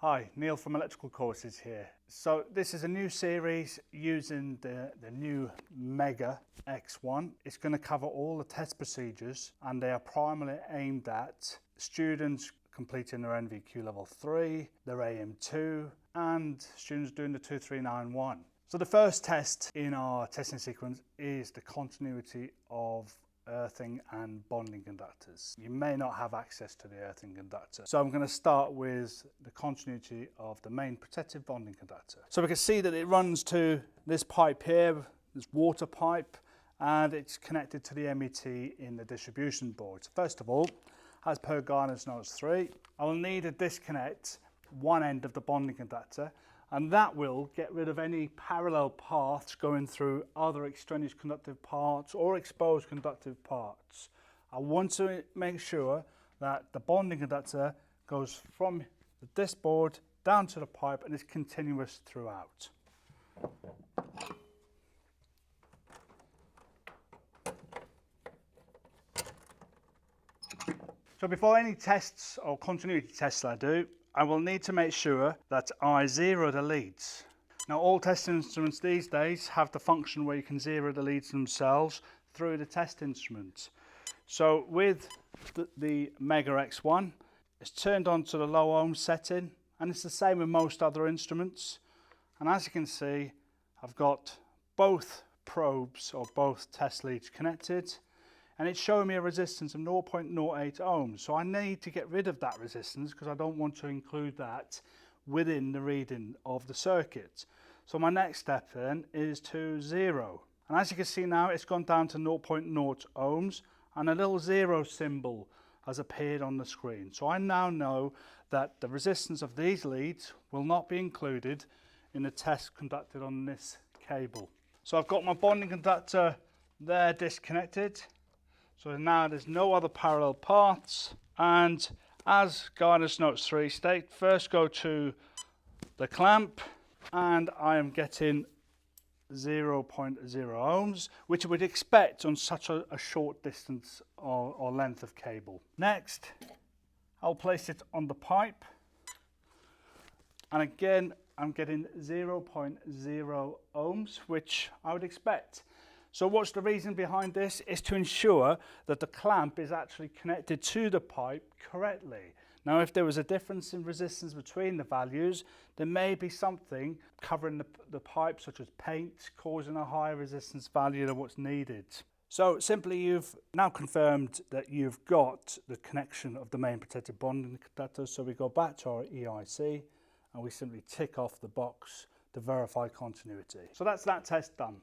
Hi, Neil from Electrical Courses here. So this is a new series using the new Megger X1. It's going to cover all the test procedures and they are primarily aimed at students completing their NVQ level 3, their AM2 and students doing the 2391. So the first test in our testing sequence is the continuity of earthing and bonding conductors. You may not have access to the earthing conductor. So I'm going to start with the continuity of the main protective bonding conductor. So we can see that it runs to this pipe here, this water pipe, and it's connected to the MET in the distribution board. So first of all, as per Guidance Notes 3, I will need to disconnect one end of the bonding conductor, and that will get rid of any parallel paths going through other extraneous conductive parts or exposed conductive parts. I want to make sure that the bonding conductor goes from this board down to the pipe and is continuous throughout. So before any tests or continuity tests I do, I will need to make sure that I zero the leads. Now all test instruments these days have the function where you can zero the leads themselves through the test instrument. So with the Megger X1, it's turned on to the low ohm setting, and it's the same with most other instruments. And as you can see, I've got both probes or both test leads connected, and it's showing me a resistance of 0.08 ohms. So I need to get rid of that resistance because I don't want to include that within the reading of the circuit. So my next step then is to zero. And as you can see now, it's gone down to 0.0 ohms and a little zero symbol has appeared on the screen. So I now know that the resistance of these leads will not be included in the test conducted on this cable. So I've got my bonding conductor there disconnected. So now there's no other parallel paths, and as Guidance Notes 3 state, first go to the clamp and I am getting 0.0 ohms, which you would expect on such a short distance or length of cable. Next, I'll place it on the pipe, and again I'm getting 0.0 ohms, which I would expect. So what's the reason behind this? Is to ensure that the clamp is actually connected to the pipe correctly. Now if there was a difference in resistance between the values, there may be something covering the pipe, such as paint, causing a higher resistance value than what's needed. So simply you've now confirmed that you've got the connection of the main protected bonding conductor. So we go back to our EIC and we simply tick off the box to verify continuity. So that's that test done.